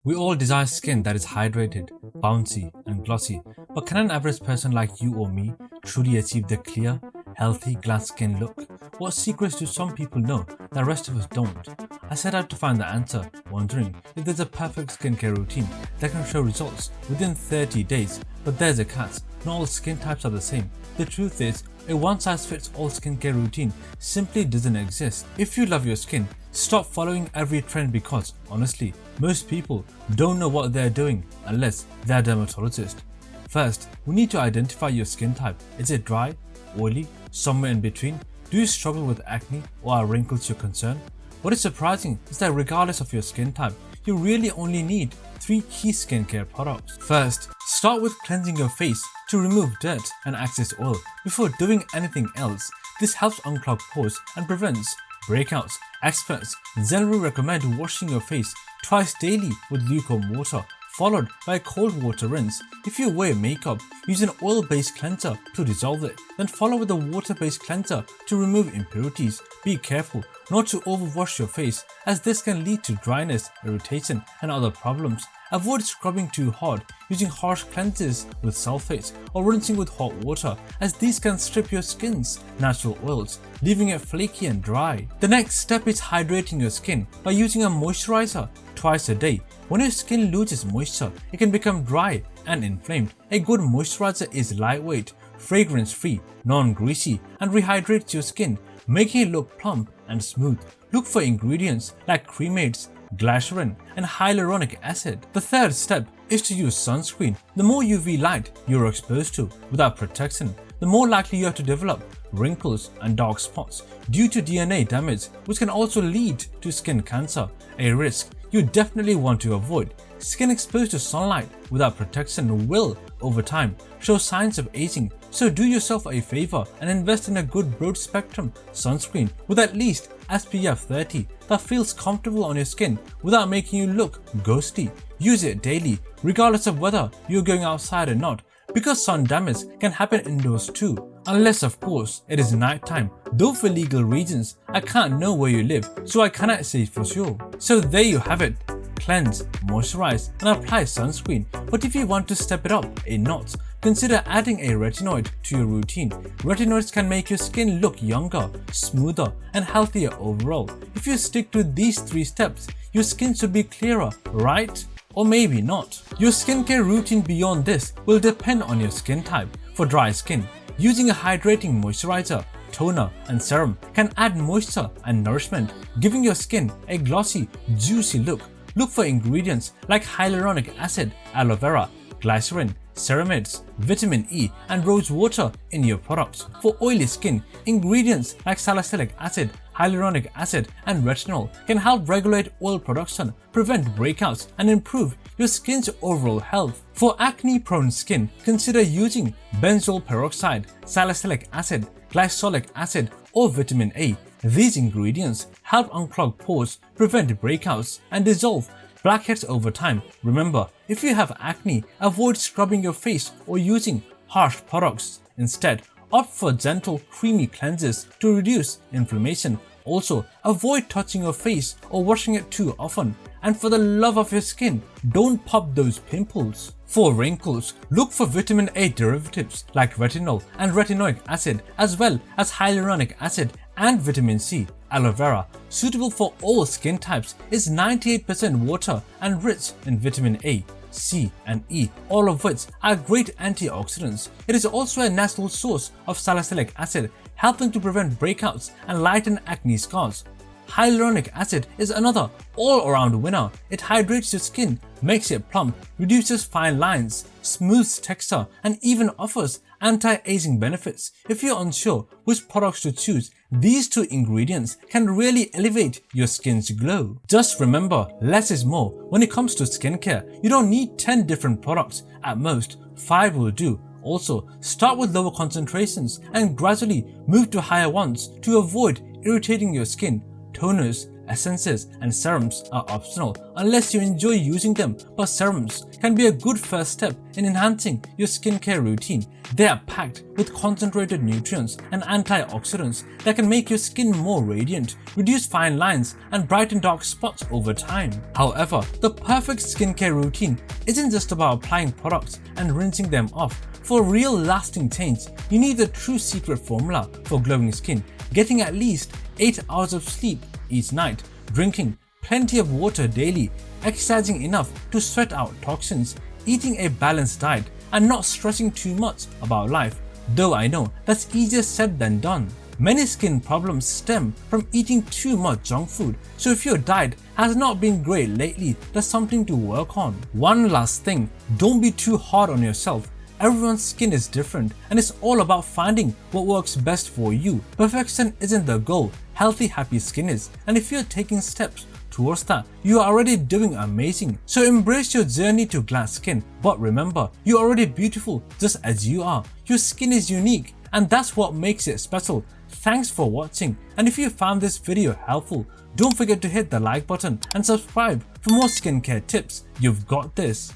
We all desire skin that is hydrated, bouncy, and glossy, but can an average person like you or me truly achieve the clear, healthy, glass skin look? What secrets do some people know that the rest of us don't? I set out to find the answer, wondering if there's a perfect skincare routine that can show results within 30 days. But there's a catch, not all skin types are the same. The truth is, a one-size-fits-all skincare routine simply doesn't exist. If you love your skin, stop following every trend because, honestly, most people don't know what they're doing unless they're a dermatologist. First, we need to identify your skin type. Is it dry, oily, somewhere in between? Do you struggle with acne or are wrinkles your concern? What is surprising is that regardless of your skin type, you really only need 3 key skincare products. First, start with cleansing your face to remove dirt and excess oil before doing anything else. This helps unclog pores and prevents breakouts. Experts generally recommend washing your face twice daily with lukewarm water, followed by a cold water rinse. If you wear makeup, use an oil-based cleanser to dissolve it, then follow with a water-based cleanser to remove impurities. Be careful not to overwash your face, as this can lead to dryness, irritation, and other problems. Avoid scrubbing too hard, using harsh cleansers with sulfates, or rinsing with hot water, as these can strip your skin's natural oils, leaving it flaky and dry. The next step is hydrating your skin by using a moisturizer twice a day. When your skin loses moisture, it can become dry and inflamed. A good moisturizer is lightweight, fragrance-free, non-greasy, and rehydrates your skin, making it look plump and smooth. Look for ingredients like cremates, glycerin, and hyaluronic acid. The third step is to use sunscreen. The more UV light you're exposed to without protection, the more likely you are to develop wrinkles and dark spots due to DNA damage, which can also lead to skin cancer, a risk you definitely want to avoid. Skin exposed to sunlight without protection will, over time, show signs of aging, so do yourself a favor and invest in a good broad-spectrum sunscreen with at least SPF 30 that feels comfortable on your skin without making you look ghosty. Use it daily, regardless of whether you're going outside or not, because sun damage can happen indoors too. Unless of course it is nighttime, though for legal reasons I can't know where you live, so I cannot say for sure. So there you have it. Cleanse, moisturize, and apply sunscreen. But if you want to step it up a notch, consider adding a retinoid to your routine. Retinoids can make your skin look younger, smoother, and healthier overall. If you stick to these 3 steps, your skin should be clearer, right? Or maybe not. Your skincare routine beyond this will depend on your skin type. For dry skin, using a hydrating moisturizer, toner, and serum can add moisture and nourishment, giving your skin a glossy, juicy look. Look for ingredients like hyaluronic acid, aloe vera, glycerin, ceramides, vitamin E, and rose water in your products. For oily skin, ingredients like salicylic acid, hyaluronic acid, and retinol can help regulate oil production, prevent breakouts, and improve your skin's overall health. For acne-prone skin, consider using benzoyl peroxide, salicylic acid, glycolic acid, or vitamin A. These ingredients help unclog pores, prevent breakouts, and dissolve blackheads over time. Remember, if you have acne, avoid scrubbing your face or using harsh products. Instead, opt for gentle, creamy cleansers to reduce inflammation. Also, avoid touching your face or washing it too often. And for the love of your skin, don't pop those pimples. For wrinkles, look for vitamin A derivatives like retinol and retinoic acid, as well as hyaluronic acid and vitamin C. Aloe vera, suitable for all skin types, is 98% water and rich in vitamin A, C, and E, all of which are great antioxidants. It is also a natural source of salicylic acid, helping to prevent breakouts and lighten acne scars. Hyaluronic acid is another all-around winner. It hydrates your skin, makes it plump, reduces fine lines, smooths texture, and even offers anti-aging benefits. If you're unsure which products to choose, these 2 ingredients can really elevate your skin's glow. Just remember, less is more. When it comes to skincare, you don't need 10 different products. At most, 5 will do. Also, start with lower concentrations and gradually move to higher ones to avoid irritating your skin. Toners, essences and serums are optional unless you enjoy using them, but serums can be a good first step in enhancing your skincare routine. They are packed with concentrated nutrients and antioxidants that can make your skin more radiant, reduce fine lines, and brighten dark spots over time. However, the perfect skincare routine isn't just about applying products and rinsing them off. For real lasting change, you need the true secret formula for glowing skin: getting at least 8 hours of sleep each night, drinking plenty of water daily, exercising enough to sweat out toxins, eating a balanced diet, and not stressing too much about life. Though I know that's easier said than done. Many skin problems stem from eating too much junk food, so if your diet has not been great lately, there's something to work on. One last thing, don't be too hard on yourself. Everyone's skin is different, and it's all about finding what works best for you. Perfection isn't the goal, healthy, happy skin is, and if you're taking steps towards that, you are already doing amazing. So embrace your journey to glad skin, but remember, you're already beautiful just as you are. Your skin is unique, and that's what makes it special. Thanks for watching, and if you found this video helpful, don't forget to hit the like button and subscribe for more skincare tips. You've got this.